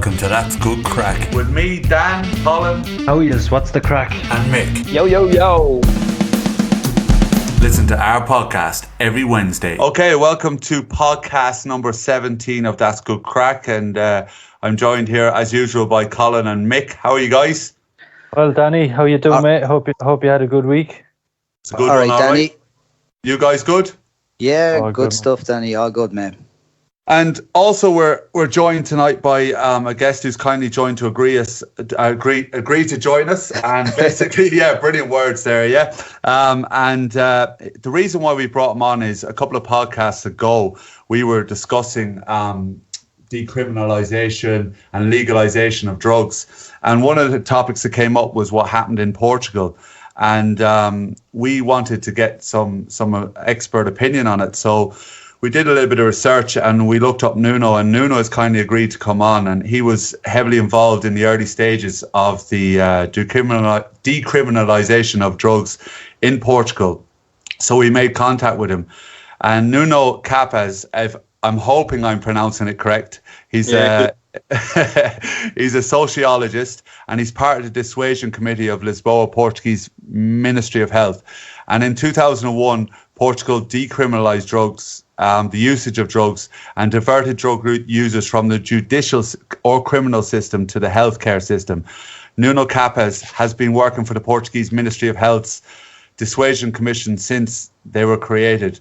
Welcome to That's Good Craic. With me, Dan, Colin. How is? What's the crack? And Mick. Yo, yo, yo. Listen to our podcast every Wednesday. Okay, welcome to podcast number 17 of That's Good Craic. And I'm joined here, as usual, by Colin and Mick. How are you guys? Well, Danny, how you doing, mate? Hope you had a good week. It's a good all one, right, Danny. Right. You guys good? Yeah, All good good, stuff, Danny. All good, man. And also we're joined tonight by a guest who's kindly joined to agree to join us. And basically, yeah, brilliant words there, yeah. The reason why we brought him on is a couple of podcasts ago we were discussing decriminalisation and legalisation of drugs, and one of the topics that came up was what happened in Portugal, and we wanted to get some expert opinion on it. So we did a little bit of research and we looked up Nuno, and Nuno has kindly agreed to come on, and he was heavily involved in the early stages of the decriminalisation of drugs in Portugal. So we made contact with him, and Nuno Capaz, if I'm hoping I'm pronouncing it correct, he's he's a sociologist, and he's part of the Dissuasion Commission of Lisbon, Portuguese Ministry of Health. And in 2001, Portugal decriminalised drugs, the usage of drugs, and diverted drug users from the judicial or criminal system to the healthcare system. Nuno Capaz has been working for the Portuguese Ministry of Health's Dissuasion Commission since they were created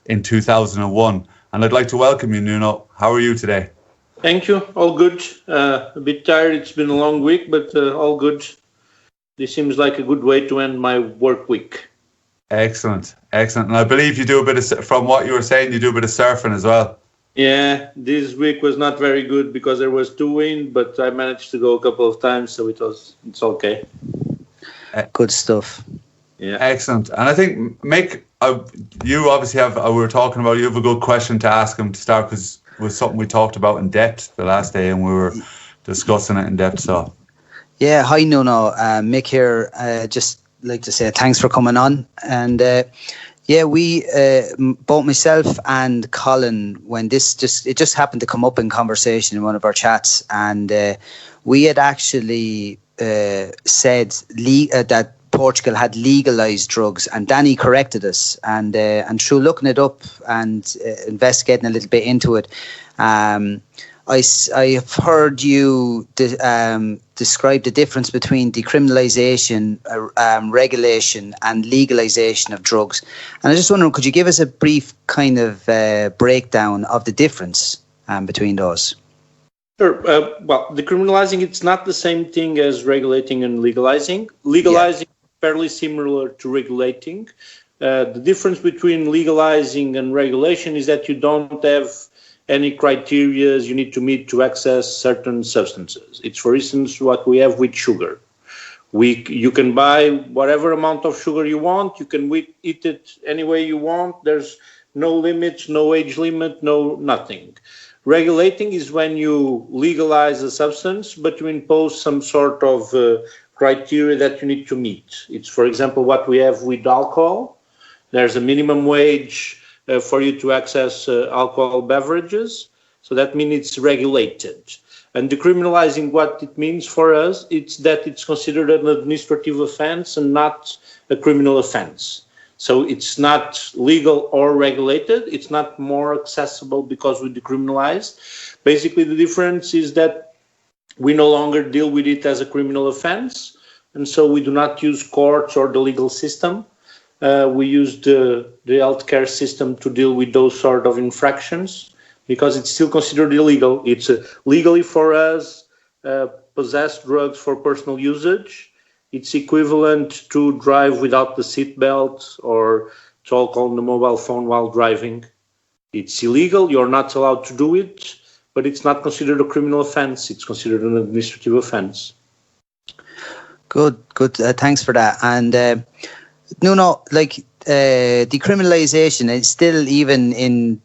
in 2001. And I'd like to welcome you, Nuno. How are you today? Thank you. All good. A bit tired. It's been a long week, but all good. This seems like a good way to end my work week. Excellent. And I believe you do a bit of, from what you were saying, you do a bit of surfing as well. Yeah, this week was not very good because there was too wind, but I managed to go a couple of times, so it's okay. Good stuff. Yeah. Excellent. And I think, Mick, you obviously have, we were talking about, you have a good question to ask him to start, because it was something we talked about in depth the last day and we were discussing it in depth. So, yeah, hi, Nuno. Mick here. Just like to say thanks for coming on. And we, both myself and Colin, when it just happened to come up in conversation in one of our chats, and we had actually said that Portugal had legalised drugs, and Danny corrected us, and through looking it up and investigating a little bit into it, I have heard you describe the difference between decriminalisation, regulation, and legalisation of drugs. And I just wondering, could you give us a brief kind of breakdown of the difference between those? Sure. Well, decriminalising, it's not the same thing as regulating and legalising. Legalising is fairly similar to regulating. The difference between legalising and regulation is that you don't have any criteria you need to meet to access certain substances. It's, for instance, what we have with sugar. You can buy whatever amount of sugar you want. You can eat it any way you want. There's no limits, no age limit, no nothing. Regulating is when you legalize a substance, but you impose some sort of criteria that you need to meet. It's, for example, what we have with alcohol. There's a minimum wage for you to access alcohol beverages. So that means it's regulated. And decriminalizing, what it means for us, it's that it's considered an administrative offense and not a criminal offense. So it's not legal or regulated. It's not more accessible because we decriminalize. Basically, the difference is that we no longer deal with it as a criminal offense. And so we do not use courts or the legal system. We use the healthcare system to deal with those sort of infractions because it's still considered illegal. It's legally for us possess drugs for personal usage. It's equivalent to drive without the seatbelt or talk on the mobile phone while driving. It's illegal. You're not allowed to do it, but it's not considered a criminal offense. It's considered an administrative offense. Good. Thanks for that. And Nuno, decriminalisation is still, even in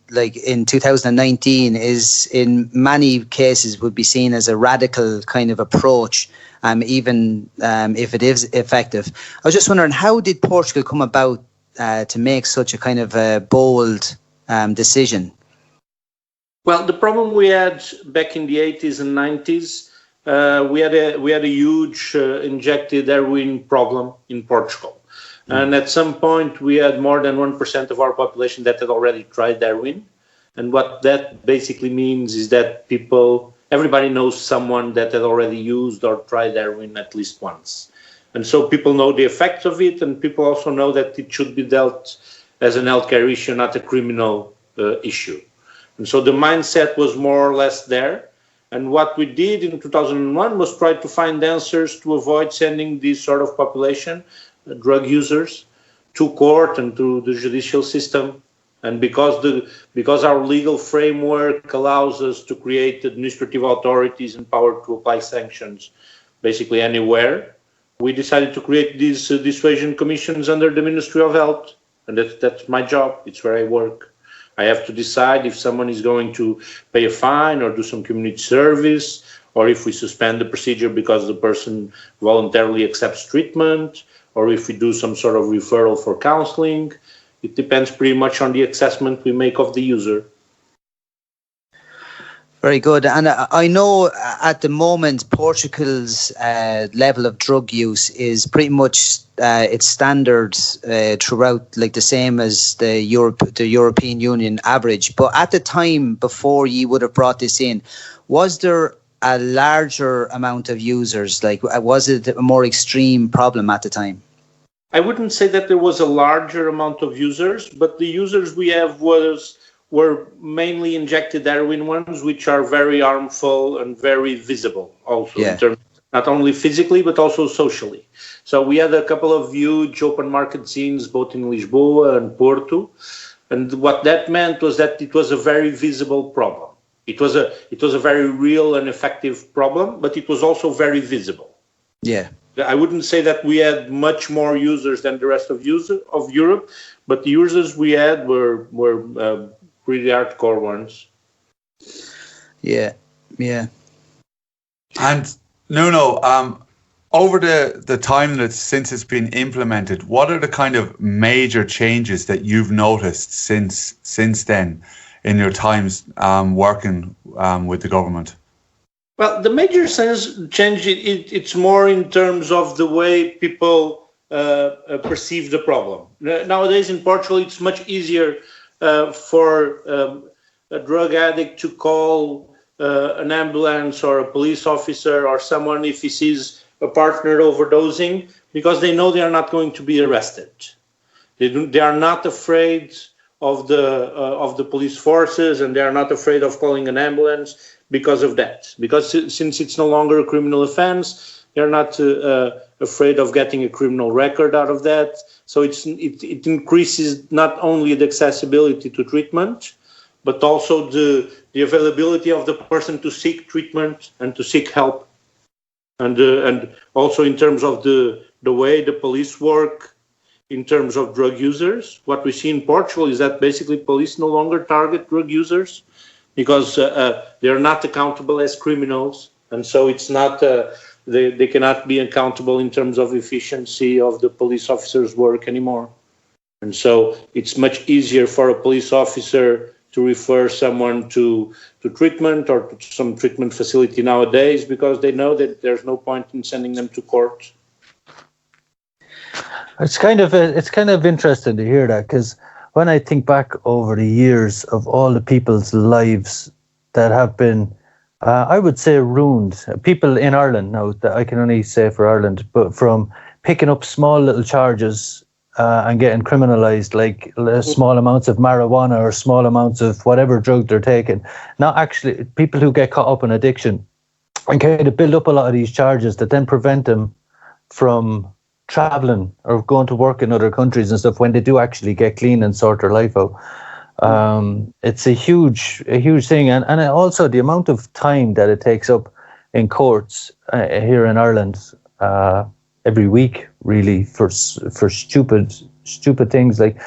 2019, is in many cases would be seen as a radical kind of approach, even if it is effective. I was just wondering, how did Portugal come about to make such a kind of a bold decision? Well, the problem we had back in the 80s and 90s, we had a huge injected heroin problem in Portugal. And at some point, we had more than 1% of our population that had already tried heroin. And what that basically means is that everybody knows someone that had already used or tried heroin at least once. And so people know the effects of it, and people also know that it should be dealt as an healthcare issue, not a criminal issue. And so the mindset was more or less there. And what we did in 2001 was try to find answers to avoid sending this sort of population, drug users, to court and to the judicial system. And because our legal framework allows us to create administrative authorities empowered to apply sanctions basically anywhere, we decided to create these dissuasion commissions under the Ministry of Health. And that's my job. It's where I work. I have to decide if someone is going to pay a fine or do some community service, or if we suspend the procedure because the person voluntarily accepts treatment, or if we do some sort of referral for counseling. It depends pretty much on the assessment we make of the user. Very good. And I know at the moment Portugal's level of drug use is pretty much its standards throughout, like the same as the European Union average. But at the time before you would have brought this in, was there a larger amount of users? Like, was it a more extreme problem at the time? I wouldn't say that there was a larger amount of users, but the users we have were mainly injected heroin ones, which are very harmful and very visible also, in terms, not only physically, but also socially. So we had a couple of huge open market scenes, both in Lisboa and Porto. And what that meant was that it was a very visible problem. It was a very real and effective problem, but it was also very visible. Yeah. I wouldn't say that we had much more users than the rest of Europe, but the users we had were pretty hardcore ones. Yeah. And Nuno, over the time that since it's been implemented, what are the kind of major changes that you've noticed since then in your times working with the government? Well, the major change, it's more in terms of the way people perceive the problem. Nowadays in Portugal, it's much easier for a drug addict to call an ambulance or a police officer or someone if he sees a partner overdosing, because they know they are not going to be arrested. They are not afraid of the police forces, and they are not afraid of calling an ambulance because of that. Because since it's no longer a criminal offense, they're not afraid of getting a criminal record out of that. So it increases not only the accessibility to treatment, but also the availability of the person to seek treatment and to seek help. And also in terms of the way the police work, in terms of drug users, what we see in Portugal is that basically police no longer target drug users because they are not accountable as criminals. And so it's not, they cannot be accountable in terms of efficiency of the police officer's work anymore. And so it's much easier for a police officer to refer someone to treatment or to some treatment facility nowadays because they know that there's no point in sending them to court. It's kind of interesting to hear that, because when I think back over the years of all the people's lives that have been, I would say, ruined. People in Ireland now, that I can only say for Ireland, but from picking up small little charges and getting criminalised, like small amounts of marijuana or small amounts of whatever drug they're taking. Not actually people who get caught up in addiction and kind of build up a lot of these charges that then prevent them from traveling or going to work in other countries and stuff when they do actually get clean and sort their life out. It's a huge thing, and also the amount of time that it takes up in courts here in Ireland every week, really, for stupid things, like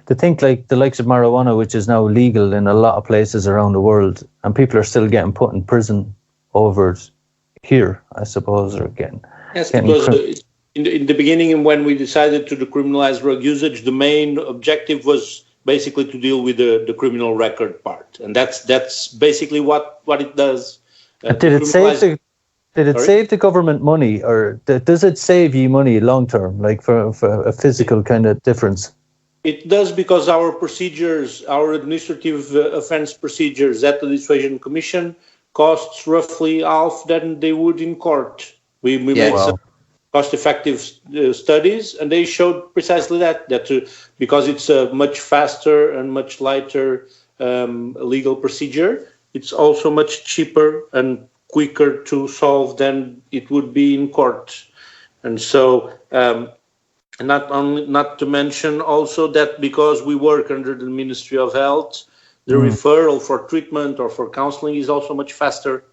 to think like the likes of marijuana, which is now legal in a lot of places around the world, and people are still getting put in prison over it here, I suppose, or again. Yes, because in the beginning, when we decided to decriminalize drug usage, the main objective was basically to deal with the criminal record part, and that's basically what it does. Did it save the government money, or does it save you money long term, like for a physical kind of difference? It does, because our procedures, our administrative offence procedures at the Dissuasion Commission costs roughly half than they would in court. We made some cost-effective studies, and they showed precisely that because it's a much faster and much lighter legal procedure, it's also much cheaper and quicker to solve than it would be in court. And so, not to mention also that because we work under the Ministry of Health, the referral for treatment or for counseling is also much faster,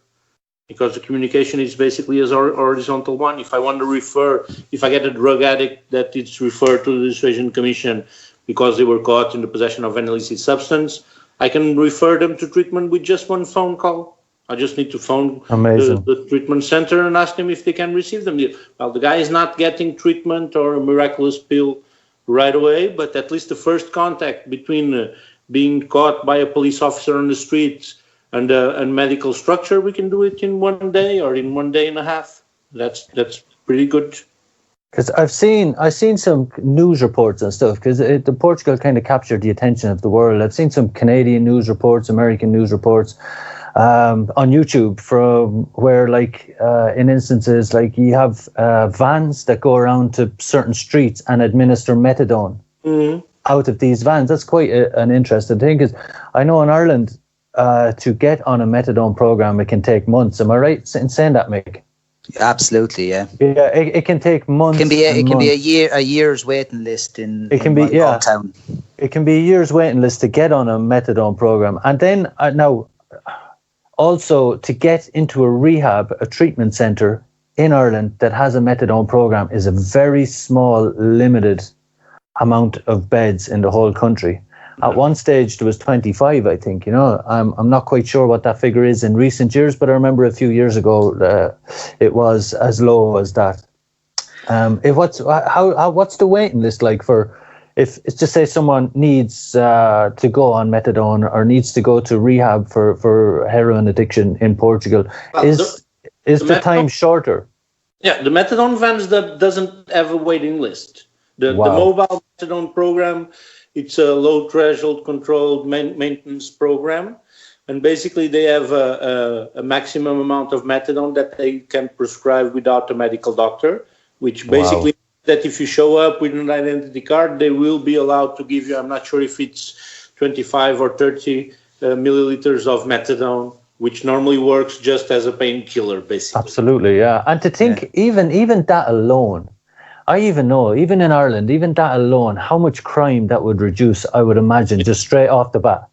because the communication is basically a horizontal one. If I want to refer, if I get a drug addict that it's referred to the Dissuasion Commission because they were caught in the possession of an illicit substance, I can refer them to treatment with just one phone call. I just need to phone the treatment center and ask them if they can receive them. Well, the guy is not getting treatment or a miraculous pill right away, but at least the first contact between being caught by a police officer on the streets and medical structure, we can do it in 1 day or in 1 day and a half. That's pretty good. Because I've seen some news reports and stuff, because the Portugal kind of captured the attention of the world. I've seen some Canadian news reports, American news reports on YouTube from where, like, in instances, like you have vans that go around to certain streets and administer methadone out of these vans. That's quite an interesting thing, because I know in Ireland, to get on a methadone program, it can take months. Am I right in saying that, Mick? Absolutely, yeah. Yeah, it can take months. It can be a year's waiting list in my hometown. It can be a year's waiting list to get on a methadone program, and then now also to get into a treatment centre in Ireland that has a methadone program is a very small, limited amount of beds in the whole country. At one stage, there was 25, I think. I'm not quite sure what that figure is in recent years, but I remember a few years ago it was as low as that. What's the waiting list like for, if it's to say someone needs to go on methadone or needs to go to rehab for heroin addiction in Portugal? Well, is the time shorter? Yeah, the methadone vans that doesn't have a waiting list. The mobile methadone program, it's a low threshold controlled maintenance program, and basically they have a maximum amount of methadone that they can prescribe without a medical doctor, which basically that if you show up with an identity card, they will be allowed to give you, I'm not sure if it's 25 or 30 milliliters of methadone, which normally works just as a painkiller, basically. Absolutely, yeah. And to think, even that alone, I even know, even in Ireland, even that alone, how much crime that would reduce, I would imagine, just straight off the bat.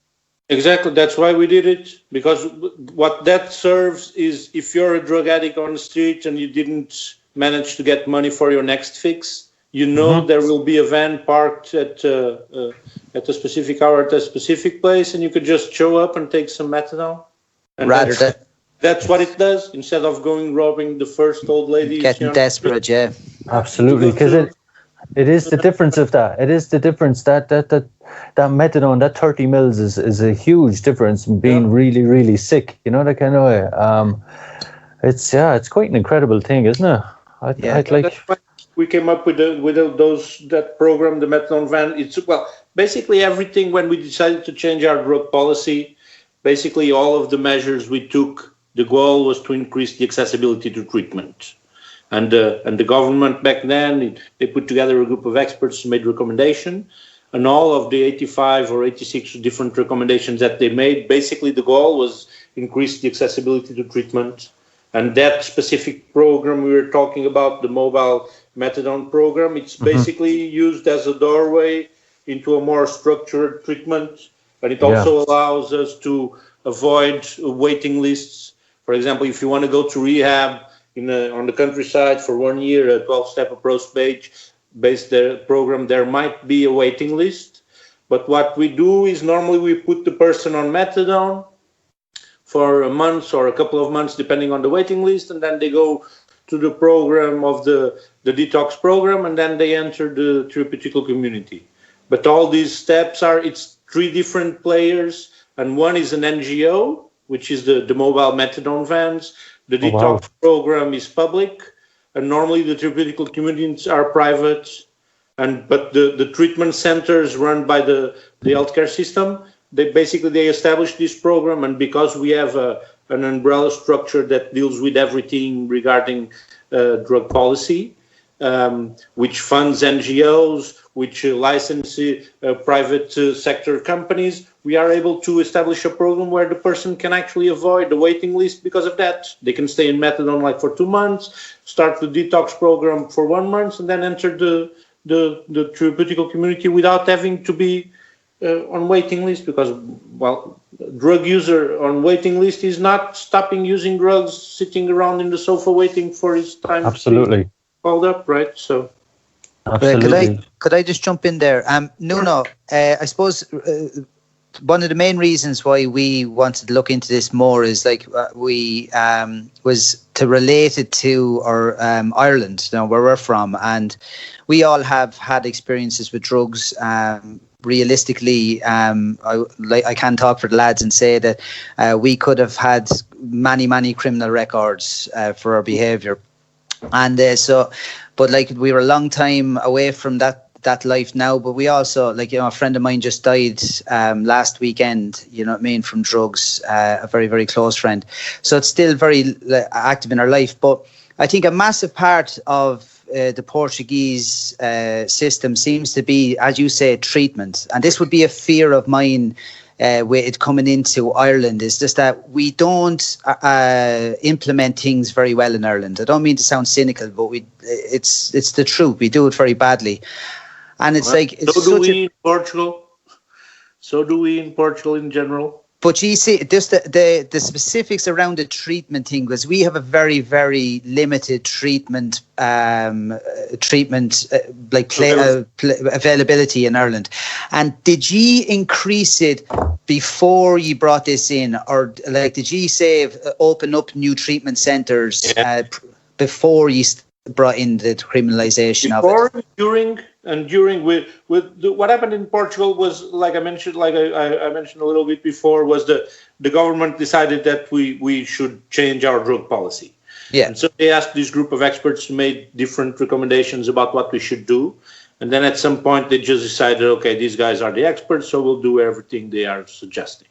Exactly. That's why we did it. Because what that serves is, if you're a drug addict on the street and you didn't manage to get money for your next fix, there will be a van parked at a specific hour at a specific place, and you could just show up and take some methadone. And that's what it does, instead of going robbing the first old lady. Getting desperate, yeah. Absolutely, because it is the difference of that. It is the difference that methadone, that 30 mils is a huge difference in being really, really sick. That kind of way. It's quite an incredible thing, isn't it? That's why we came up with that program, the methadone van. It's basically everything. When we decided to change our drug policy, basically all of the measures we took, the goal was to increase the accessibility to treatment. And the government back then, they put together a group of experts who made recommendation, and all of the 85 or 86 different recommendations that they made, basically the goal was increase the accessibility to treatment. And that specific program we were talking about, the mobile methadone program, it's basically used as a doorway into a more structured treatment, and it also allows us to avoid waiting lists. For example, if you want to go to rehab on the countryside for 1 year, a 12-step approach-based program, there might be a waiting list. But what we do is normally we put the person on methadone for a month or a couple of months, depending on the waiting list, and then they go to the program of the detox program, and then they enter the therapeutical community. But all these steps it's 3 different players, and one is an NGO, which is the mobile methadone vans. The detox program is public, and normally the therapeutical communities are private. But the treatment centers run by the healthcare system, they established this program, and because we have an umbrella structure that deals with everything regarding drug policy, which funds NGOs, which license private sector companies, we are able to establish a program where the person can actually avoid the waiting list because of that. They can stay in methadone like for 2 months, start the detox program for 1 month, and then enter the therapeutical community without having to be on waiting list, because, well, drug user on waiting list is not stopping using drugs, sitting around in the sofa waiting for his time to be called up, right? So, could I just jump in there? Nuno, I suppose one of the main reasons why we wanted to look into this more is was to relate it to our Ireland, where we're from, and we all have had experiences with drugs. Realistically, I can talk for the lads and say that we could have had many criminal records for our behaviour, and but we were a long time away from that life now. But we also, a friend of mine just died last weekend, from drugs, a very close friend. So it's still very active in our life. But I think a massive part of the Portuguese system seems to be, as you say, treatment. And this would be a fear of mine with it coming into Ireland, is just that we don't implement things very well in Ireland. I don't mean to sound cynical, but it's the truth. We do it very badly. And it's so do we in Portugal. So do we in Portugal in general. But you see, just the specifics around the treatment thing, because we have a very limited treatment availability in Ireland. And did you increase it before you brought this in, or did you open up new treatment centres before you brought in the criminalisation of it? During what happened in Portugal was, like I mentioned a little bit before, was the government decided that we should change our drug policy. Yeah. And so they asked this group of experts to make different recommendations about what we should do. And then at some point they just decided, okay, these guys are the experts, so we'll do everything they are suggesting.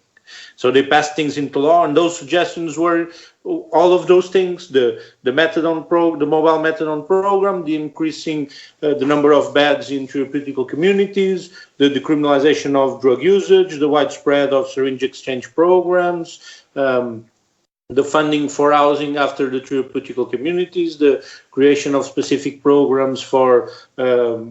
So they passed things into law, and those suggestions were all of those things: the mobile methadone program, the increasing the number of beds in therapeutical communities, the decriminalisation of drug usage, the widespread of syringe exchange programs, the funding for housing after the therapeutical communities, the creation of specific programs for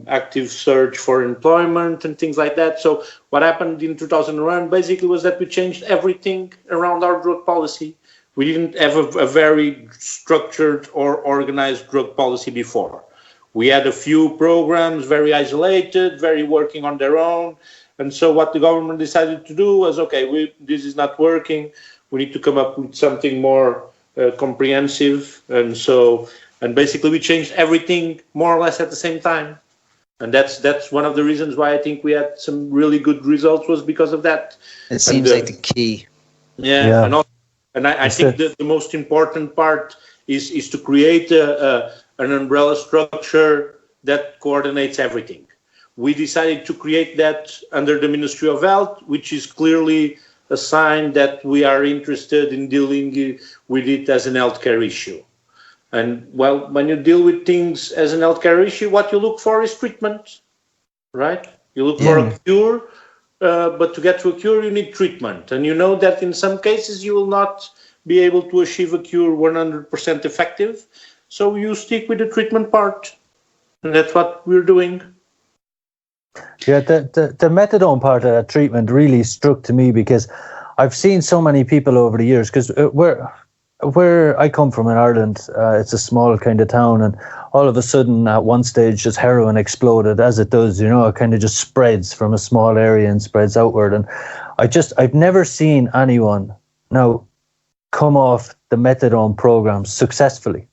active search for employment and things like that. So what happened in 2001 basically was that we changed everything around our drug policy. We didn't have a very structured or organized drug policy before. We had a few programs, very isolated, working on their own. And so what the government decided to do was, okay, this is not working. We need to come up with something more comprehensive. And basically we changed everything more or less at the same time. And that's one of the reasons why I think we had some really good results, was because of that. It seems like the key. Yeah. And I think that the most important part is to create an umbrella structure that coordinates everything. We decided to create that under the Ministry of Health, which is clearly a sign that we are interested in dealing with it as an healthcare issue. And well, when you deal with things as an healthcare issue, what you look for is treatment, right? You look for a cure, but to get to a cure, you need treatment. And you know that in some cases you will not be able to achieve a cure 100% effective. So you stick with the treatment part. And that's what we're doing. Yeah, the methadone part of that treatment really struck to me, because I've seen so many people over the years, because where I come from in Ireland, it's a small kind of town, and all of a sudden at one stage just heroin exploded, as it does, it kind of just spreads from a small area and spreads outward. And I've never seen anyone now come off the methadone program successfully.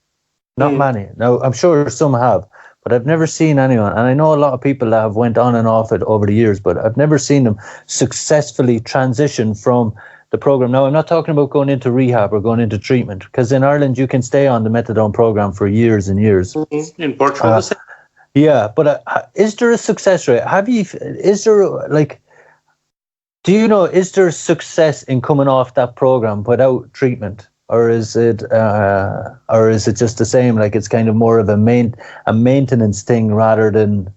Not many. Now, I'm sure some have, but I've never seen anyone, and I know a lot of people that have went on and off it over the years, but I've never seen them successfully transition from the program. Now, I'm not talking about going into rehab or going into treatment, because in Ireland you can stay on the methadone program for years and years. In Portugal, the same. Yeah, but is there a success rate? Do you know, is there success in coming off that program without treatment? Or is it just the same? Like, it's kind of more of a maintenance thing rather than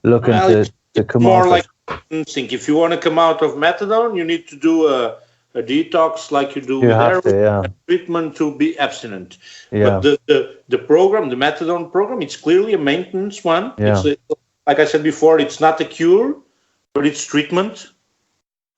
looking to come more off like it. think if you want to come out of methadone, you need to do a detox like you do You with have to, heroin, yeah. and treatment to be abstinent. Yeah. But the program, the methadone program, it's clearly a maintenance one. Yeah. Like I said before, it's not a cure, but it's treatment.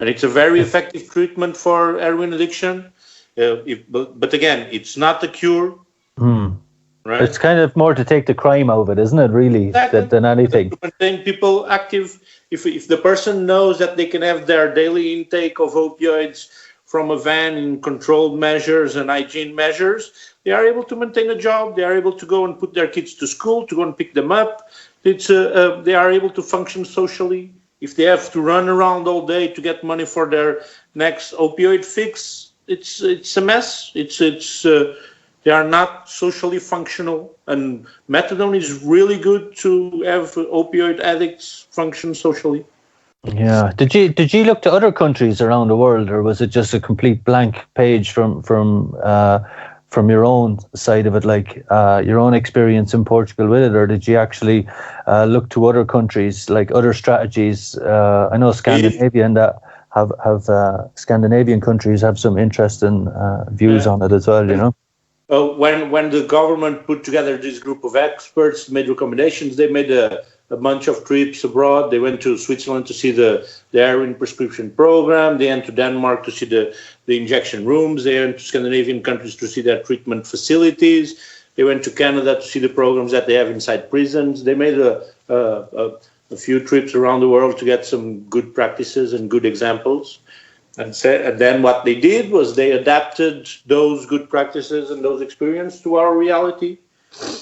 And it's a very effective treatment for heroin addiction. But again, it's not a cure. Right? It's kind of more to take the crime out of it, isn't it, really, than anything? To maintain people active. If the person knows that they can have their daily intake of opioids from a van in controlled measures and hygiene measures, they are able to maintain a job. They are able to go and put their kids to school, to go and pick them up. They are able to function socially. If they have to run around all day to get money for their next opioid fix, it's a mess. They are not socially functional, and methadone is really good to have opioid addicts function socially. Yeah. Did you look to other countries around the world, or was it just a complete blank page from your own side of it, like your own experience in Portugal with it, or did you actually look to other countries, like other strategies? I know Scandinavian countries have some interesting views on it as well, you know. When the government put together this group of experts, made recommendations, they made a bunch of trips abroad. They went to Switzerland to see the heroin prescription program. They went to Denmark to see the injection rooms. They went to Scandinavian countries to see their treatment facilities. They went to Canada to see the programs that they have inside prisons. They made a few trips around the world to get some good practices and good examples. And then what they did was they adapted those good practices and those experiences to our reality.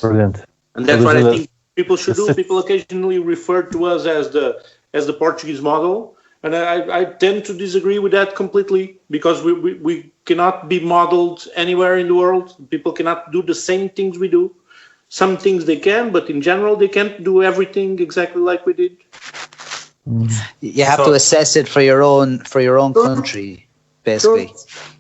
Brilliant. And that's what I think people should do. People occasionally refer to us as the Portuguese model. And I tend to disagree with that completely, because we cannot be modeled anywhere in the world. People cannot do the same things we do. Some things they can, but in general, they can't do everything exactly like we did. You have to assess it for your own country, basically. Sure.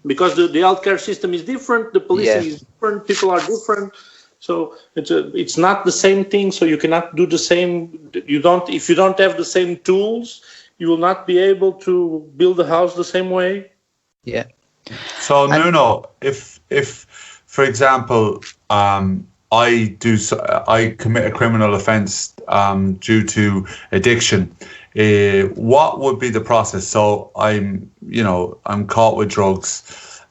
Because the healthcare system is different, the policing is different, people are different. So it's not the same thing. So you cannot do the same. If you don't have the same tools, you will not be able to build a house the same way. Yeah. So Nuno, if for example, I commit a criminal offence due to addiction, what would be the process? So I'm caught with drugs.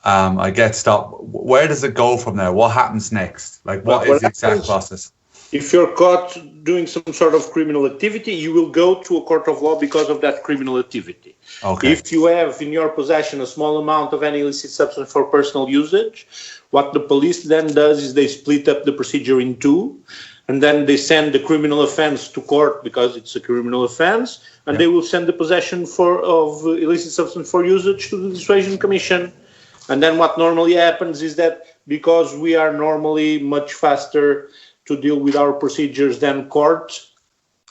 I get stopped. Where does it go from there? What happens next? Like, what is the exact process? If you're caught doing some sort of criminal activity, you will go to a court of law because of that criminal activity. Okay. If you have in your possession a small amount of any illicit substance for personal usage, what the police then does is they split up the procedure in two, and then they send the criminal offense to court because it's a criminal offense, and they will send the possession of illicit substance for usage to the Dissuasion Commission. And then what normally happens is that because we are normally much faster to deal with our procedures than court,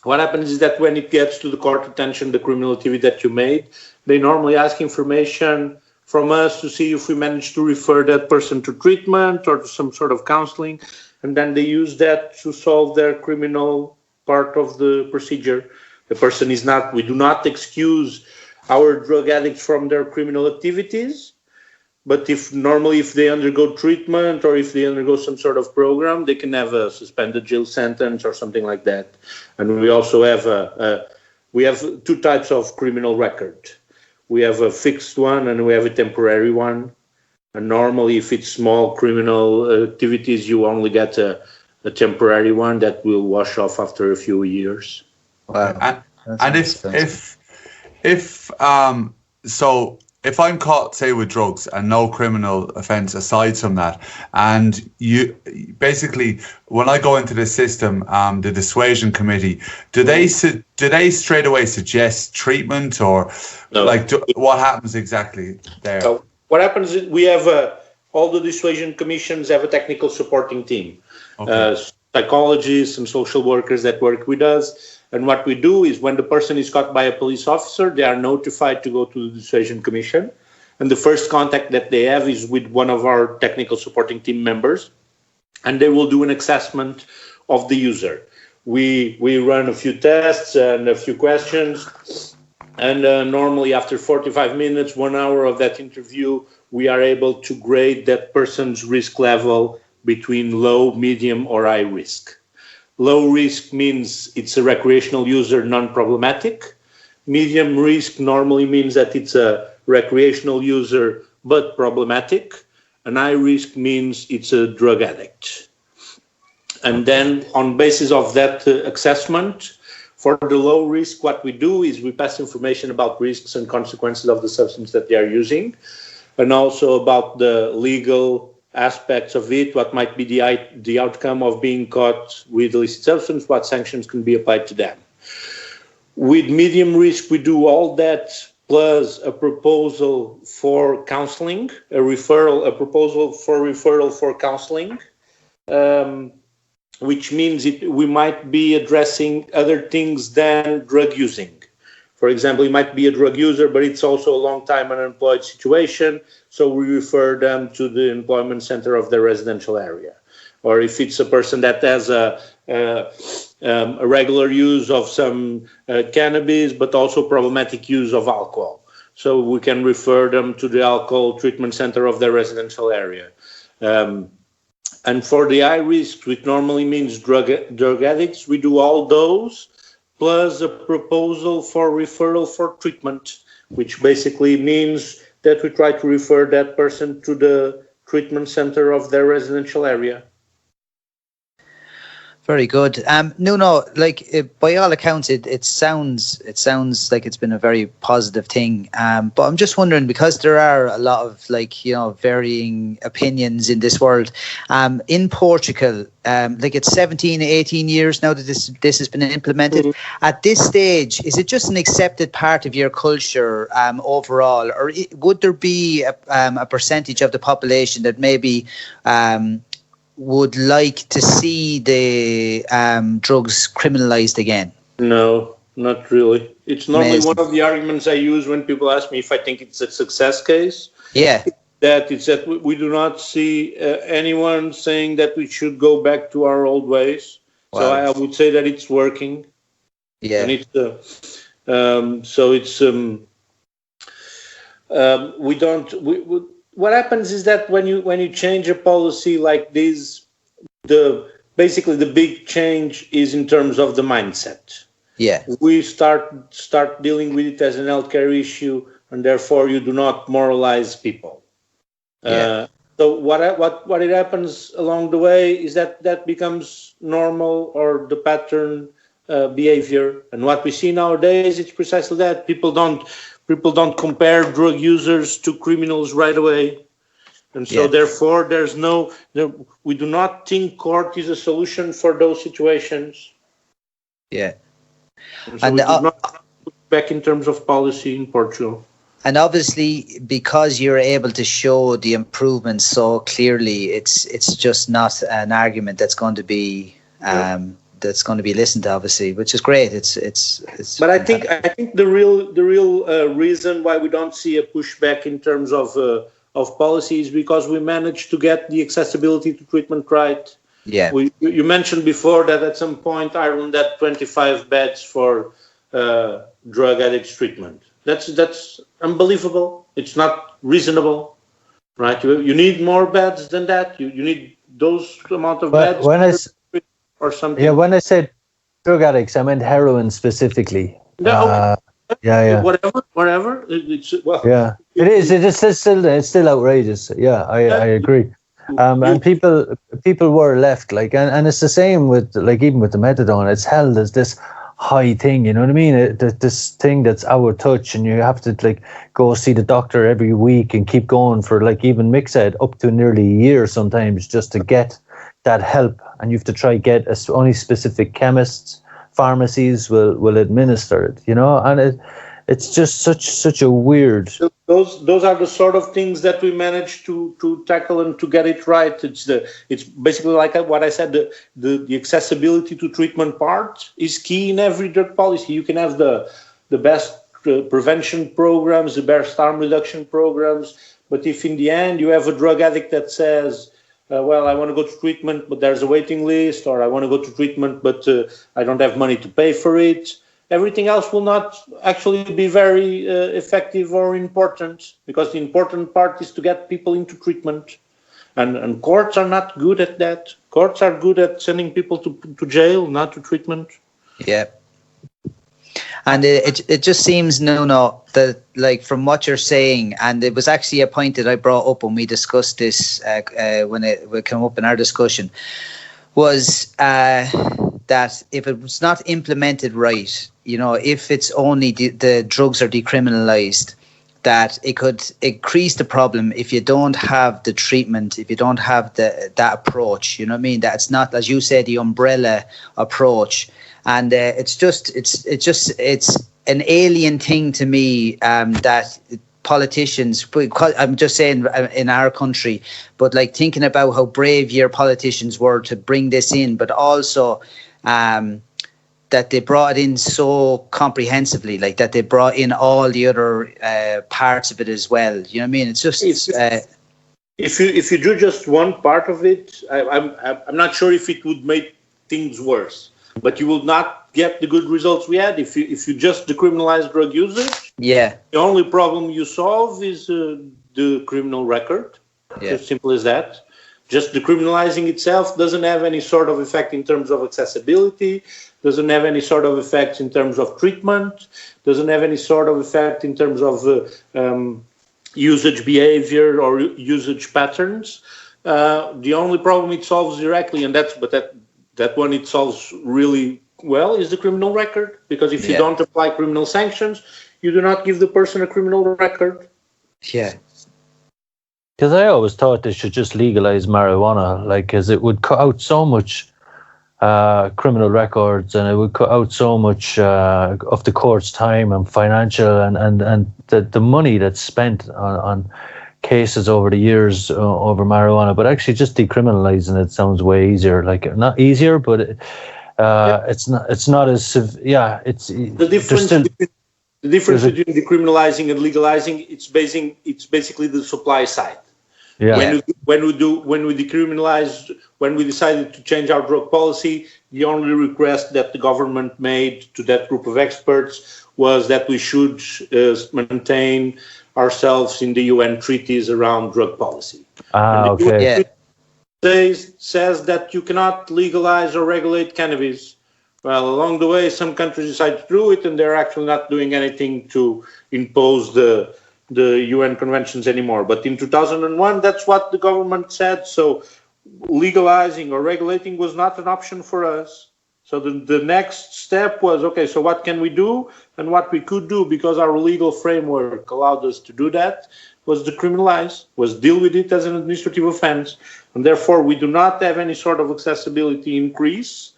what happens is that when it gets to the court attention, the criminal activity that you made, they normally ask information from us to see if we manage to refer that person to treatment or to some sort of counseling. And then they use that to solve their criminal part of the procedure. The person is not, we do not excuse our drug addicts from their criminal activities. But if they undergo treatment or if they undergo some sort of program, they can have a suspended jail sentence or something like that. And we also have we have two types of criminal record. We have a fixed one and we have a temporary one. And normally, if it's small criminal activities, you only get a temporary one that will wash off after a few years. Wow. And if so if I'm caught, say, with drugs and no criminal offence aside from that, and you basically, when I go into the system, the Dissuasion Committee, do they straight away suggest treatment, or what happens exactly there? So what happens is we have all the Dissuasion Commissions have a technical supporting team, psychologists and social workers that work with us. And what we do is when the person is caught by a police officer, they are notified to go to the Dissuasion Commission. And the first contact that they have is with one of our technical supporting team members. And they will do an assessment of the user. We run a few tests and a few questions. And normally after 45 minutes, 1 hour of that interview, we are able to grade that person's risk level between low, medium, or high risk. Low risk means it's a recreational user, non-problematic. Medium risk normally means that it's a recreational user, but problematic. And high risk means it's a drug addict. And then on basis of that assessment, for the low risk, what we do is we pass information about risks and consequences of the substance that they are using, and also about the legal aspects of it, what might be the outcome of being caught with illicit substance, what sanctions can be applied to them. With medium risk, we do all that plus a proposal for counseling, a proposal for referral for counseling, which means we might be addressing other things than drug using. For example, he might be a drug user, but it's also a long time unemployed situation. So we refer them to the employment center of the residential area. Or if it's a person that has a regular use of some cannabis, but also problematic use of alcohol. So we can refer them to the alcohol treatment center of the residential area. And for the high risk, which normally means drug addicts, we do all those, plus a proposal for referral for treatment, which basically means that we try to refer that person to the treatment center of their residential area. Very good. Nuno, by all accounts, it sounds like it's been a very positive thing. But I'm just wondering, because there are a lot of varying opinions in this world. In Portugal, it's 17, 18 years now that this has been implemented. Mm-hmm. At this stage, is it just an accepted part of your culture overall, or would there be a percentage of the population that maybe would like to see the drugs criminalised again? No, not really. It's normally one of the arguments I use when people ask me if I think it's a success case. Yeah. That we do not see anyone saying that we should go back to our old ways. Wow. So I would say that it's working. Yeah. And it's what happens is that when you change a policy like this, basically the big change is in terms of the mindset. Yeah. We start dealing with it as an healthcare issue, and therefore you do not moralize people. Yeah. So what it happens along the way is that becomes normal or the pattern behavior. And what we see nowadays, it's precisely that. People don't compare drug users to criminals right away. And so therefore we do not think court is a solution for those situations. Yeah. And so we do not put back in terms of policy in Portugal. And obviously, because you're able to show the improvements so clearly, it's just not an argument that's going to be listened to, obviously, which is great. It's. But I think the real reason why we don't see a pushback in terms of policy is because we managed to get the accessibility to treatment right. Yeah. You mentioned before that at some point Ireland had 25 beds for drug addicts treatment. That's unbelievable. It's not reasonable, right? You need more beds than that. You need those amount of beds. Or something. Yeah, when I said drug addicts, I meant heroin specifically. No, yeah. Whatever. It is. It's still outrageous. Yeah, I agree. And people were left and it's the same with even with the methadone. It's held as this high thing, you know what I mean? This thing that's out of touch, and you have to like go see the doctor every week and keep going for, like, even Mick said, up to nearly a year sometimes just to get that help. And you have to try get only specific chemists, pharmacies will administer it, you know, and it's just such a weird. Those are the sort of things that we manage to tackle and to get it right. It's basically like what I said. The accessibility to treatment part is key in every drug policy. You can have the best prevention programs, the best harm reduction programs, but if in the end you have a drug addict that says, well, I want to go to treatment, but there's a waiting list, or I want to go to treatment, but I don't have money to pay for it, everything else will not actually be very effective or important, because the important part is to get people into treatment. And courts are not good at that. Courts are good at sending people to jail, not to treatment. Yeah. And it just seems, Nuno, that, like, from what you're saying, and it was actually a point that I brought up when we discussed this, when it came up in our discussion, was that if it was not implemented right, you know, if it's only the drugs are decriminalised, that it could increase the problem if you don't have the treatment, if you don't have that approach, you know what I mean? That's not, as you said, the umbrella approach. And it's an alien thing to me that politicians, I'm just saying in our country, but like thinking about how brave your politicians were to bring this in, but also that they brought it in so comprehensively, like that they brought in all the other parts of it as well. You know what I mean? It's just if you do just one part of it, I'm not sure if it would make things worse. But you will not get the good results we had if you just decriminalize drug usage. Yeah. The only problem you solve is the criminal record. Yeah. As simple as that. Just decriminalizing itself doesn't have any sort of effect in terms of accessibility, doesn't have any sort of effect in terms of treatment, doesn't have any sort of effect in terms of usage behavior or usage patterns. The only problem it solves directly, and that one it solves really well, is the criminal record. Because if you don't apply criminal sanctions, you do not give the person a criminal record. Yeah. Because I always thought they should just legalize marijuana, like, because it would cut out so much criminal records, and it would cut out so much of the court's time and financial and the money that's spent on cases over the years over marijuana. But actually just decriminalizing it sounds way easier. Like, not easier, but it's not as it's the difference between decriminalizing and legalizing, it's basically the supply side. Yeah. When we decriminalized, when we decided to change our drug policy, the only request that the government made to that group of experts was that we should maintain ourselves in the UN treaties around drug policy. Okay. Says that you cannot legalize or regulate cannabis. Well, along the way, some countries decide to do it, and they're actually not doing anything to impose the UN conventions anymore. But in 2001, that's what the government said. So legalizing or regulating was not an option for us. So the next step was, okay, so what can we do? And what we could do, because our legal framework allowed us to do that, was decriminalize, was deal with it as an administrative offense. And therefore, we do not have any sort of accessibility increase.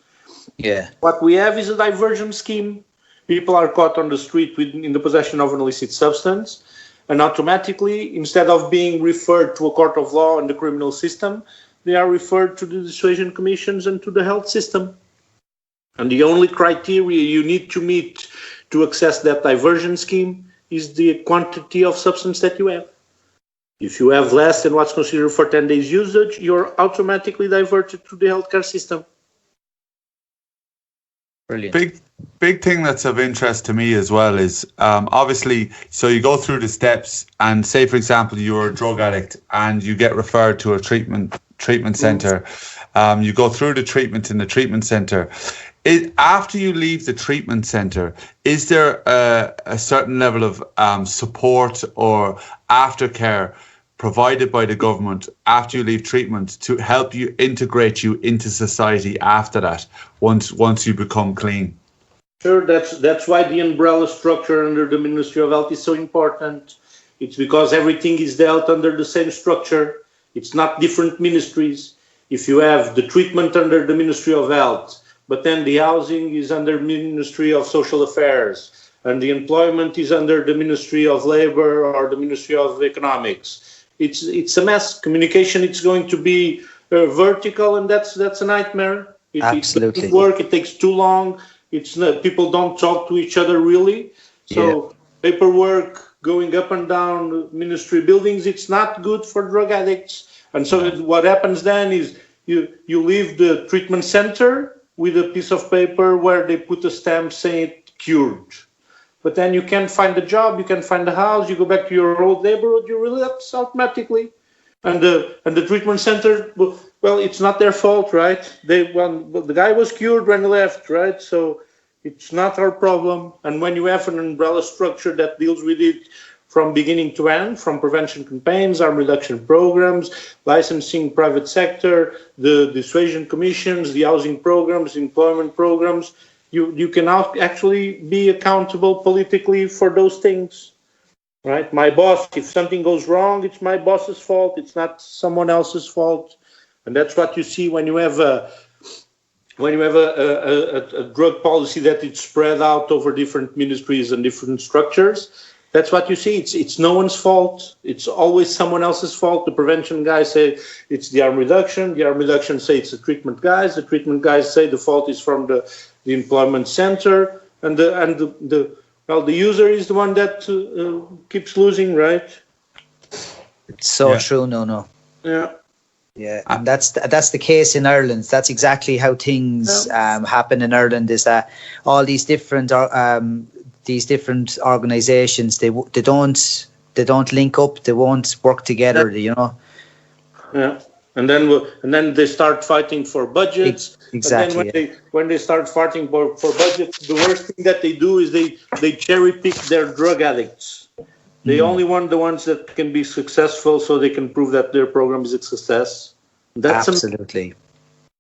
Yeah. What we have is a diversion scheme. People are caught on the street in the possession of an illicit substance, and automatically, instead of being referred to a court of law and the criminal system, they are referred to the dissuasion commissions and to the health system. And the only criteria you need to meet to access that diversion scheme is the quantity of substance that you have. If you have less than what's considered for 10 days usage, you're automatically diverted to the healthcare system. Brilliant. Big thing that's of interest to me as well is obviously, so you go through the steps, and say, for example, you're a drug addict and you get referred to a treatment center. You go through the treatment in the treatment center. After you leave the treatment center, is there a certain level of support or aftercare provided by the government after you leave treatment to help you integrate you into society after that, once you become clean? Sure, that's why the umbrella structure under the Ministry of Health is so important. It's because everything is dealt under the same structure. It's not different ministries. If you have the treatment under the Ministry of Health, but then the housing is under Ministry of Social Affairs, and the employment is under the Ministry of Labor or the Ministry of Economics, it's a mess. Communication, it's going to be vertical, and that's a nightmare. Absolutely. It doesn't work. It takes too long. It's not, people don't talk to each other really. So paperwork going up and down ministry buildings, it's not good for drug addicts. And so what happens then is you leave the treatment center with a piece of paper where they put a stamp saying cured. But then you can't find a job, you can't find a house, you go back to your old neighborhood, you relapse automatically. And the treatment center, well, it's not their fault, right? The guy was cured when he left, right? So it's not our problem. And when you have an umbrella structure that deals with it from beginning to end, from prevention campaigns, harm reduction programs, licensing private sector, the dissuasion commissions, the housing programs, employment programs, you can actually be accountable politically for those things. Right, my boss. If something goes wrong, it's my boss's fault. It's not someone else's fault, and that's what you see when you have a drug policy that it's spread out over different ministries and different structures. That's what you see. It's no one's fault. It's always someone else's fault. The prevention guys say it's the harm reduction. The harm reduction say it's the treatment guys. The treatment guys say the fault is from the employment center, and the user is the one that keeps losing, right? It's so true, no. Yeah. Yeah, and that's the case in Ireland. That's exactly how things happen in Ireland. Is that all these different organisations they don't link up, they won't work together, you know. Yeah, and then they start fighting for budgets. Exactly. And then when they start fighting for budgets, the worst thing that they do is they cherry pick their drug addicts. They only want the ones that can be successful, so they can prove that their program is a success. Absolutely.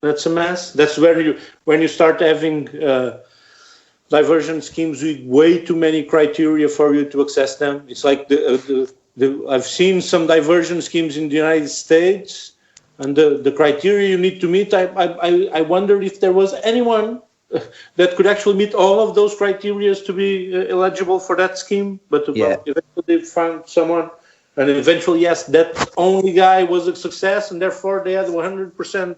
That's a mess. That's where when you start having diversion schemes with way too many criteria for you to access them. It's like I've seen some diversion schemes in the United States. And the criteria you need to meet, I wonder if there was anyone that could actually meet all of those criteria to be eligible for that scheme. But eventually they found someone, and eventually, yes, that only guy was a success, and therefore they had 100%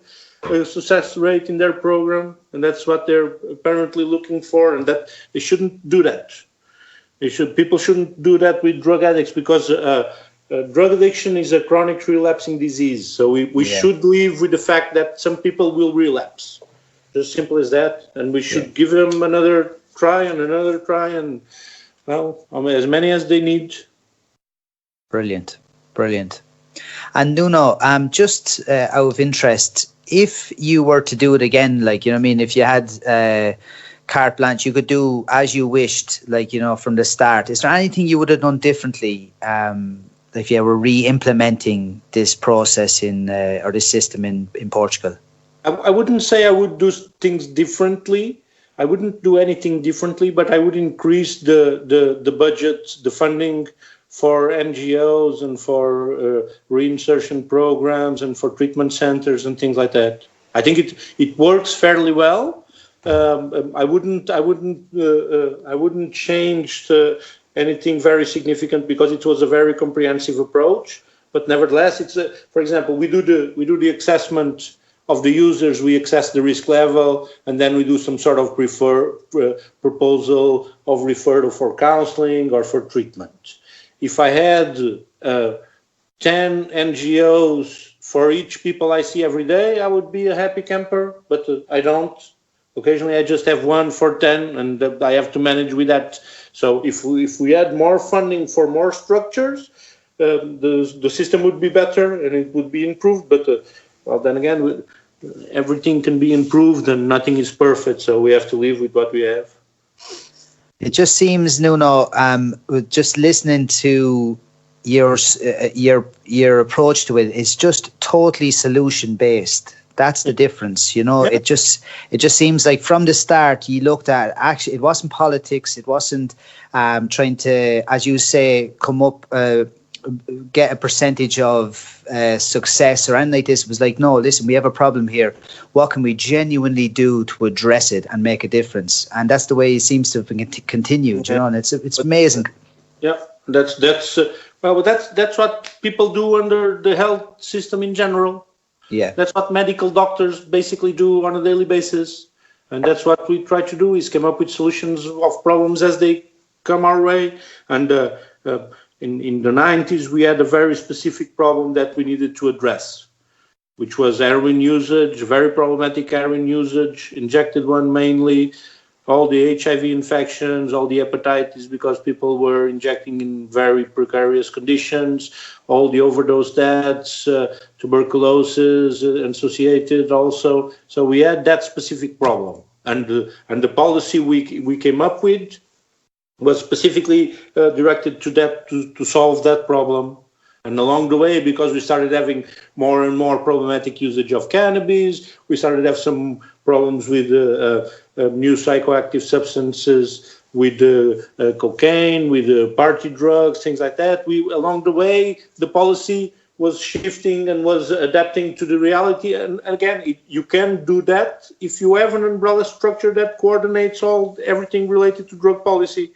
success rate in their program, and that's what they're apparently looking for, and that they shouldn't do that. People shouldn't do that with drug addicts because. Drug addiction is a chronic relapsing disease, so we should live with the fact that some people will relapse. Just simple as that, and we should give them another try, and as many as they need. Brilliant. And Nuno, just out of interest, if you were to do it again, like, you know what I mean, if you had carte blanche, you could do as you wished, like, you know, from the start. Is there anything you would have done differently? If you were re-implementing this process or this system in Portugal? I wouldn't say I would do things differently. I wouldn't do anything differently, but I would increase the budget, the funding for NGOs and for reinsertion programs and for treatment centers and things like that. I think it works fairly well. I wouldn't change anything very significant because it was a very comprehensive approach. But nevertheless, it's for example, we do the assessment of the users, we assess the risk level, and then we do some sort of proposal of referral for counseling or for treatment. If I had 10 NGOs for each people I see every day, I would be a happy camper, but I don't. Occasionally, I just have one for 10, and I have to manage with that. So if we had more funding for more structures, the system would be better and it would be improved. But then again, everything can be improved and nothing is perfect. So we have to live with what we have. It just seems, Nuno, just listening to your approach to it is just totally solution based. That's the difference, you know. It just seems like from the start you looked at, actually it wasn't politics, it wasn't trying to, as you say, come up, get a percentage of success or anything like this. It was like, no, listen, we have a problem here. What can we genuinely do to address it and make a difference? And that's the way it seems to have been continued, you know. And it's amazing. Yeah, that's what people do under the health system in general. Yeah, that's what medical doctors basically do on a daily basis, and that's what we try to do: is come up with solutions of problems as they come our way. And in the 90s, we had a very specific problem that we needed to address, which was heroin usage, very problematic heroin usage, injected one mainly. All the HIV infections, all the hepatitis, because people were injecting in very precarious conditions, all the overdose deaths, tuberculosis associated also. So we had that specific problem. And the policy we came up with was specifically directed to that, to solve that problem. And along the way, because we started having more and more problematic usage of cannabis, we started to have some problems with new psychoactive substances, with cocaine, with party drugs, things like that. Along the way, the policy was shifting and was adapting to the reality. And again, you can do that if you have an umbrella structure that coordinates everything related to drug policy,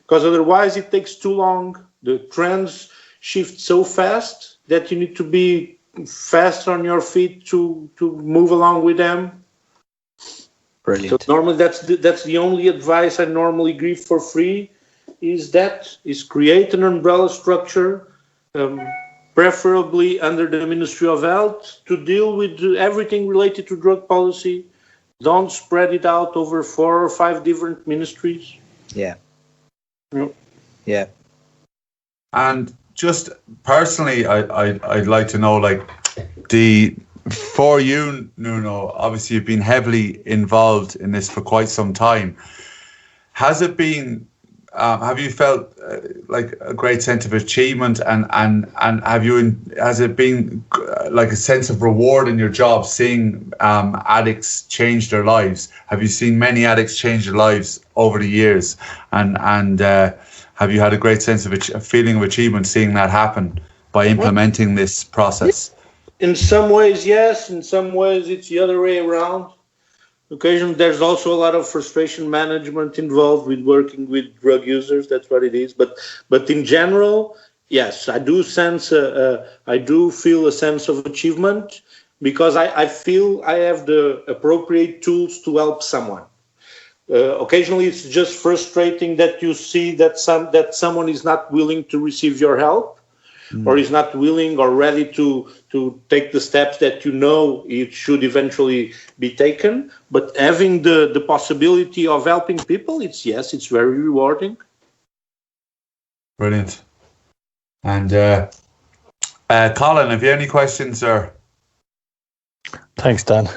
because otherwise it takes too long. The trends shift so fast that you need to be fast on your feet to move along with them. Brilliant. So normally that's the only advice I normally give for free, is create an umbrella structure, preferably under the Ministry of Health, to deal with everything related to drug policy. Don't spread it out over 4 or 5 different ministries. Yeah. Yep. Yeah. And just personally, I'd like to know, like, for you, Nuno, obviously you've been heavily involved in this for quite some time. Has it been, have you felt like a great sense of achievement, and has it been like a sense of reward in your job, seeing addicts change their lives? Have you seen many addicts change their lives over the years, and have you had a great sense of a feeling of achievement seeing that happen by implementing this process? In some ways, yes. In some ways, it's the other way around. Occasionally, there's also a lot of frustration management involved with working with drug users. That's what it is. But in general, yes, I do feel a sense of achievement, because I feel I have the appropriate tools to help someone. Occasionally, it's just frustrating that you see that someone is not willing to receive your help, or is not willing or ready to take the steps that you know it should eventually be taken. But having the possibility of helping people, it's very rewarding. Brilliant. And Colin, have you any questions, or? Thanks, Dan.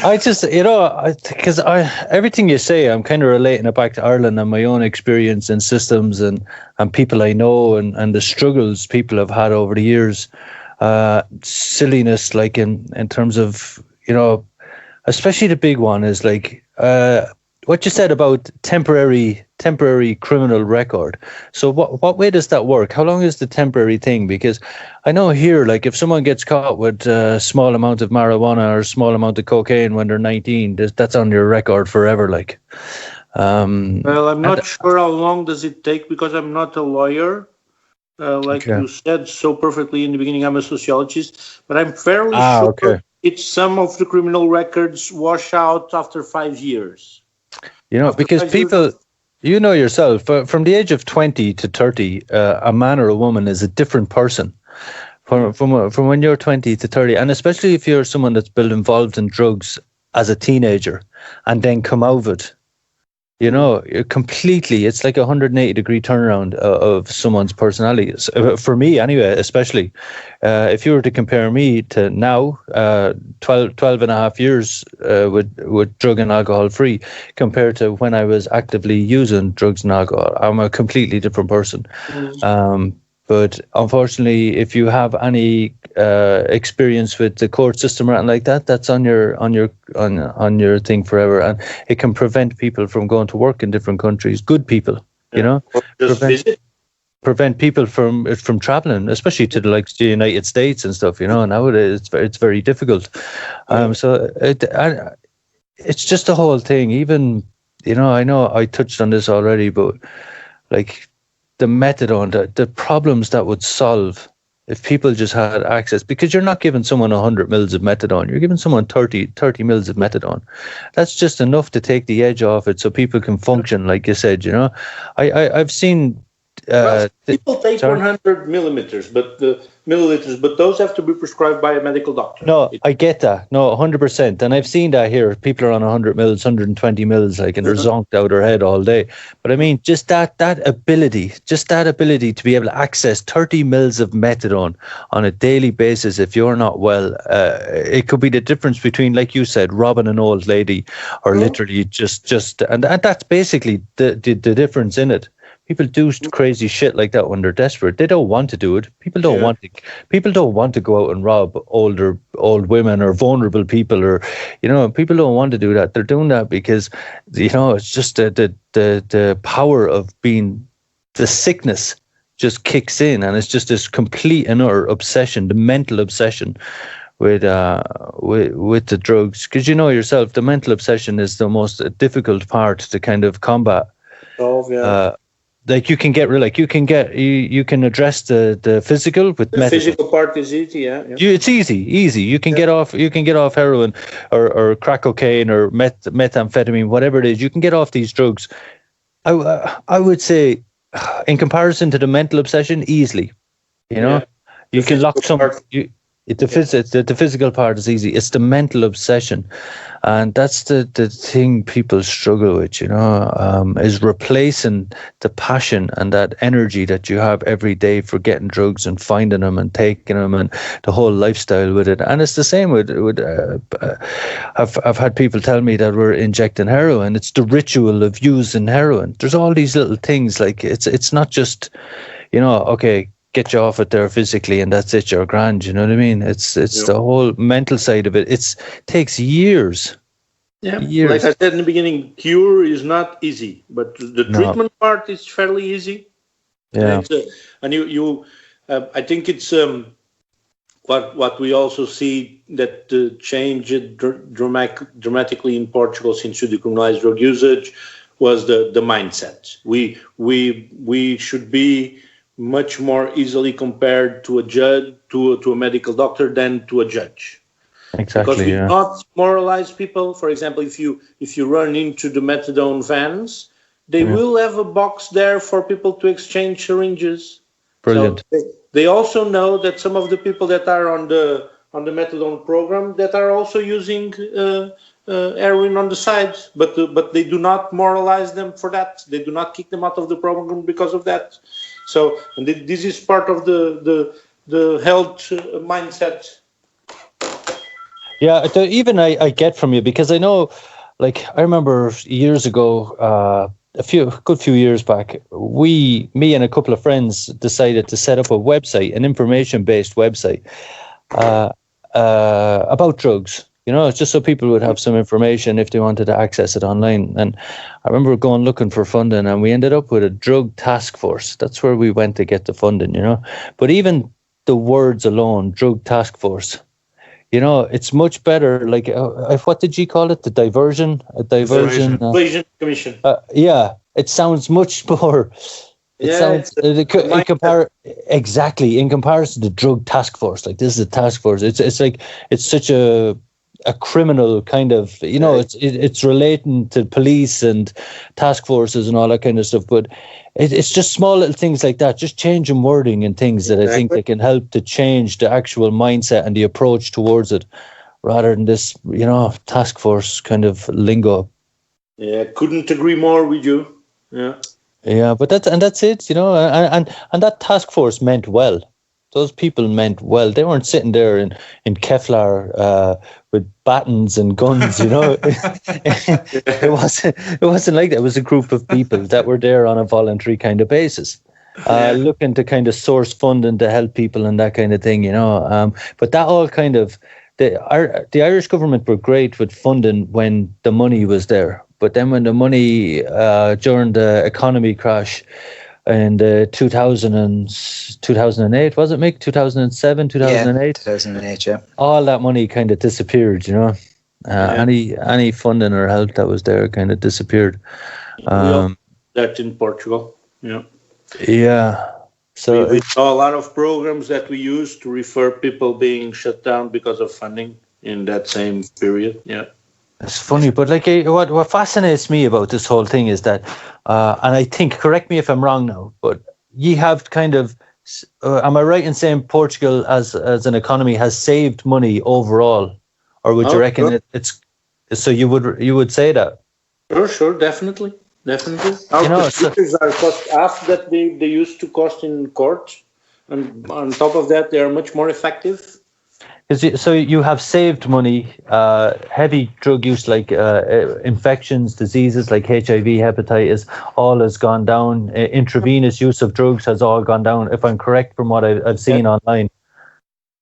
I just, because everything you say, I'm kind of relating it back to Ireland and my own experience in systems and people I know and the struggles people have had over the years. Silliness, like in terms of, especially the big one is like what you said about temporary criminal record. So what way does that work? How long is the temporary thing? Because I know here, like, if someone gets caught with a small amount of marijuana or a small amount of cocaine when they're 19, that's on your record forever. Like, well, I'm not sure how long does it take, because I'm not a lawyer. You said so perfectly in the beginning, I'm a sociologist, but I'm fairly sure it's some of the criminal records wash out after 5 years. Because people, yourself, from the age of 20 to 30, a man or a woman is a different person from when you're 20 to 30. And especially if you're someone that's been involved in drugs as a teenager and then come out of it Completely. It's like a 180-degree turnaround of someone's personality. For me, anyway, especially. If you were to compare me to now, 12 and a half years with drug and alcohol free, compared to when I was actively using drugs and alcohol, I'm a completely different person. But unfortunately, if you have any experience with the court system or anything like that, that's on your thing forever, and it can prevent people from going to work in different countries. Good people, Or just visit. Prevent people from traveling, especially to the United States and stuff. Nowadays it's very difficult. So it's just the whole thing. Even I know I touched on this already, but the methadone, the problems that would solve if people just had access, because you're not giving someone 100 mils of methadone, you're giving someone 30 mils of methadone. That's just enough to take the edge off it so people can function, like you said. I've seen people take 100 milliliters, but those have to be prescribed by a medical doctor. No, I get that. No, 100%. And I've seen that here. People are on 100 mils, 120 mils, and they're zonked out their head all day. But I mean, just that ability to be able to access 30 mils of methadone on a daily basis, if you're not well, it could be the difference between, like you said, robbing an old lady or literally and that's basically the difference in it. People do crazy shit like that when they're desperate. They don't want to do it. People don't want to. People don't want to go out and rob old women or vulnerable people, or people don't want to do that. They're doing that because it's just the power of being, the sickness just kicks in, and it's just this complete and utter obsession, the mental obsession with the drugs. Because yourself, the mental obsession is the most difficult part to kind of combat. Oh yeah. You can address the physical with the physical part is easy, yeah. It's easy. You can get off heroin or crack cocaine or methamphetamine, whatever it is. You can get off these drugs. I would say, in comparison to the mental obsession, easily. You can lock some. The physical part is easy. It's the mental obsession, and that's the thing people struggle with. Is replacing the passion and that energy that you have every day for getting drugs and finding them and taking them and the whole lifestyle with it. And it's the same with I've had people tell me that we're injecting heroin. It's the ritual of using heroin. There's all these little things. It's not just okay, get you off it there physically and that's it, you're grand. You know what I mean? It's the whole mental side of it. It takes years. Yeah, like I said in the beginning, cure is not easy, but the treatment part is fairly easy. Yeah, and I think it's what we also see that changed dramatically in Portugal since you decriminalized drug usage was the mindset. We should be much more easily compared to a judge, to a medical doctor than to a judge. Exactly. Because we not moralize people. For example, if you run into the methadone vans, they will have a box there for people to exchange syringes. Brilliant. So they also know that some of the people that are on the methadone program that are also using heroin on the side, but they do not moralize them for that. They do not kick them out of the program because of that. So, and this is part of the health mindset. Yeah, even I get from you, because I know, I remember years ago, a good few years back, me and a couple of friends decided to set up a website, an information-based website about drugs. It's just so people would have some information if they wanted to access it online. And I remember going looking for funding, and we ended up with a drug task force. That's where we went to get the funding, But even the words alone, drug task force, it's much better. What did you call it? The diversion? Dissuasion Commission. Yeah, it sounds much more. Exactly, in comparison to drug task force, this is a task force. It's such a criminal kind of, it's relating to police and task forces and all that kind of stuff, but it's just small little things like that, just changing wording and things that I think that can help to change the actual mindset and the approach towards it, rather than this task force kind of lingo. Yeah, couldn't agree more with you. Yeah. Yeah, but that's it, you know, and that task force meant well. Those people meant well. They weren't sitting there in Kevlar with batons and guns, you know. It wasn't like that. It was a group of people that were there on a voluntary kind of basis, looking to kind of source funding to help people and that kind of thing, you know. But that all kind of the Irish government were great with funding when the money was there. But then when the money during the economy crash in 2008, was it, Mick? 2007, 2008? Yeah, 2008, yeah. All that money kind of disappeared, you know. Any funding or help that was there kind of disappeared. That in Portugal, yeah. Yeah. So we saw a lot of programs that we used to refer people being shut down because of funding in that same period, yeah. It's funny, but like what fascinates me about this whole thing is that, and I think, correct me if I'm wrong now, but ye have kind of, am I right in saying Portugal as an economy has saved money overall, or would you reckon it's so you would say that? Sure, definitely. Our procedures are cost half that they used to cost in court, and on top of that, they are much more effective. So you have saved money, heavy drug use like infections, diseases like HIV, hepatitis, all has gone down. Intravenous use of drugs has all gone down, if I'm correct from what I've seen online.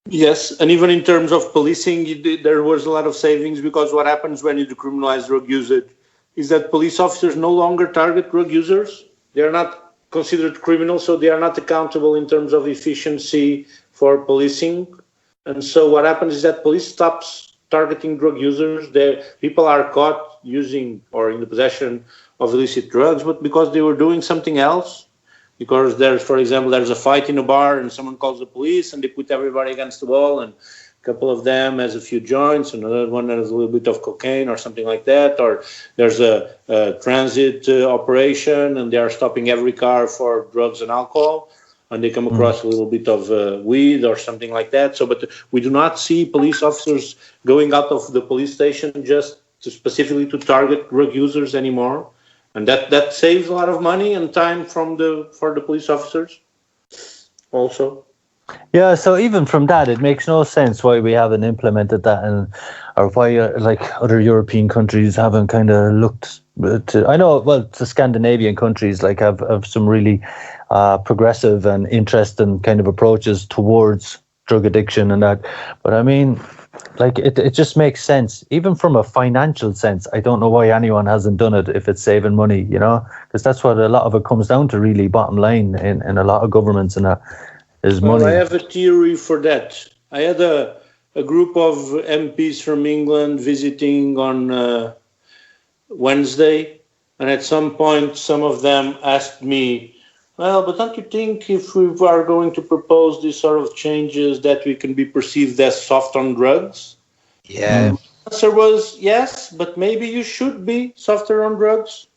Yes, and even in terms of policing, there was a lot of savings, because what happens when you decriminalize drug usage is that police officers no longer target drug users. They are not considered criminals, so they are not accountable in terms of efficiency for policing. And so what happens is that police stops targeting drug users. People are caught using or in the possession of illicit drugs, but because they were doing something else. Because for example, there's a fight in a bar and someone calls the police and they put everybody against the wall, and a couple of them has a few joints, another one has a little bit of cocaine or something like that. Or there's a transit operation and they are stopping every car for drugs and alcohol, and they come across a little bit of weed or something like that. So, but we do not see police officers going out of the police station just specifically to target drug users anymore. And that saves a lot of money and time for the police officers also. Yeah, so even from that, it makes no sense why we haven't implemented that, or why like other European countries haven't kind of looked to. I know, well, the Scandinavian countries like have some really progressive and interesting kind of approaches towards drug addiction and that. But I mean, like it just makes sense, even from a financial sense. I don't know why anyone hasn't done it if it's saving money, you know, because that's what a lot of it comes down to, really, bottom line in a lot of governments and that. Is money. Well, I have a theory for that. I had a group of MPs from England visiting on Wednesday, and at some point some of them asked me, well, but don't you think if we are going to propose these sort of changes that we can be perceived as soft on drugs? Yeah. The answer was yes, but maybe you should be softer on drugs.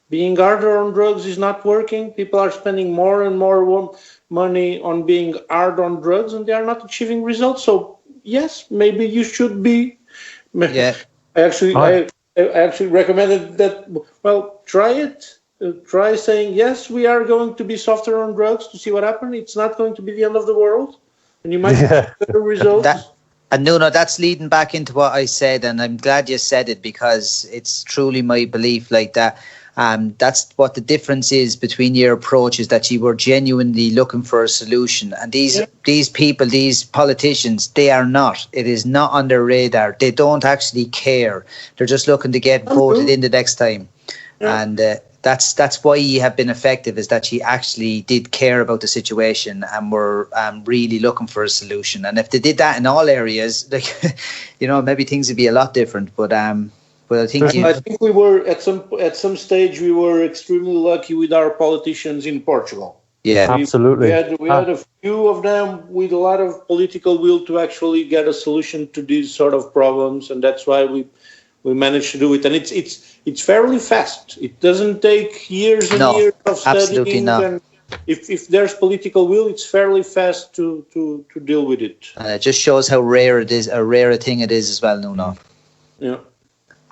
Being harder on drugs is not working. People are spending more and more money on being hard on drugs, and they are not achieving results. So yes, maybe you should be. Yeah. I actually recommended that. Well, try it. Try saying yes, we are going to be softer on drugs to see what happens. It's not going to be the end of the world, and you might get better results. And Nuno, that's leading back into what I said, and I'm glad you said it, because it's truly my belief like that. That's what the difference is between your approach, is that you were genuinely looking for a solution. And these people, these politicians, they are not. It is not on their radar. They don't actually care. They're just looking to get voted in the next time. Yeah. And that's why you have been effective, is that you actually did care about the situation and were really looking for a solution. And if they did that in all areas, like, you know, maybe things would be a lot different. But I think we were at some stage we were extremely lucky with our politicians in Portugal. Yeah, absolutely. We had a few of them with a lot of political will to actually get a solution to these sort of problems, and that's why we managed to do it. And it's fairly fast. It doesn't take years and years of studying. Absolutely not. And if there's political will, it's fairly fast to deal with it. It just shows how rare it is, a thing it is as well, Nuno. Yeah.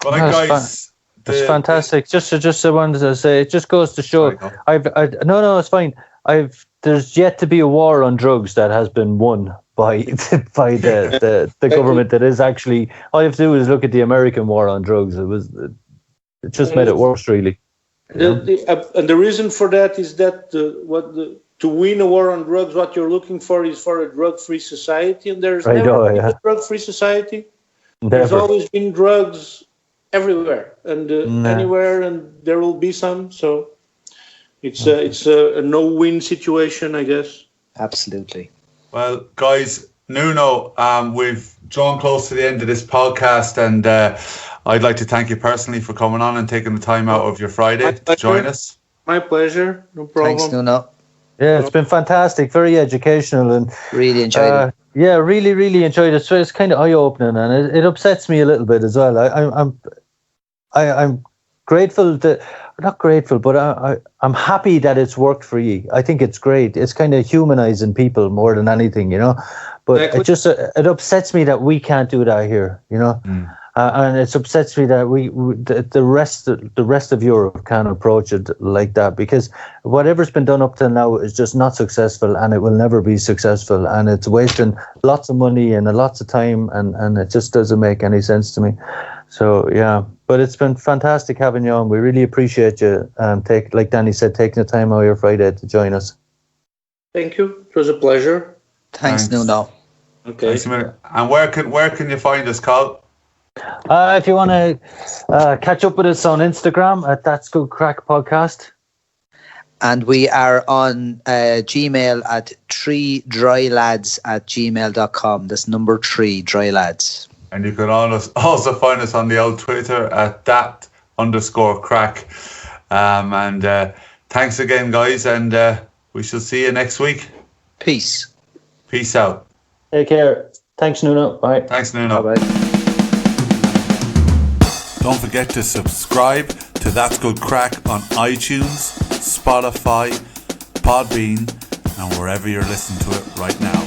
Right, guys, It's fantastic. Just I wanted to say, it just goes to show. No, it's fine. There's yet to be a war on drugs that has been won by the government. That is actually, all you have to do is look at the American war on drugs. It just made it worse, really. And the reason for that is that to win a war on drugs, what you're looking for is for a drug-free society, and there's never been a drug-free society. There's always been drugs everywhere and anywhere, and there will be some. So it's a no-win situation, I guess. Absolutely. Well, guys, Nuno, we've drawn close to the end of this podcast, and I'd like to thank you personally for coming on and taking the time out of your Friday to join us. My pleasure. No problem. Thanks, Nuno. Yeah, it's been fantastic, very educational, and really enjoyed it. Yeah, really, really enjoyed it. So it's kind of eye-opening, and it upsets me a little bit as well. I'm grateful that, not grateful, but I'm happy that it's worked for you. I think it's great. It's kind of humanizing people more than anything, you know. But it upsets me that we can't do that here, you know. And it upsets me that the rest of Europe can't approach it like that, because whatever's been done up till now is just not successful, and it will never be successful, and it's wasting lots of money and lots of time, and it just doesn't make any sense to me. So yeah, but it's been fantastic having you on. We really appreciate you, like Danny said, taking the time out of your Friday to join us. Thank you. It was a pleasure. Thanks. Nuno. Okay. Thanks a minute. And where can you find us, Carl? If you want to catch up with us on Instagram at That's Good Crack Podcast. And we are on Gmail at 3drylads@gmail.com. That's number 3, drylads. And you can also find us on the old Twitter at that_crack. And thanks again, guys. And we shall see you next week. Peace. Peace out. Take care. Thanks, Nuno. Bye. Thanks, Nuno. Bye-bye. Don't forget to subscribe to That's Good Crack on iTunes, Spotify, Podbean, and wherever you're listening to it right now.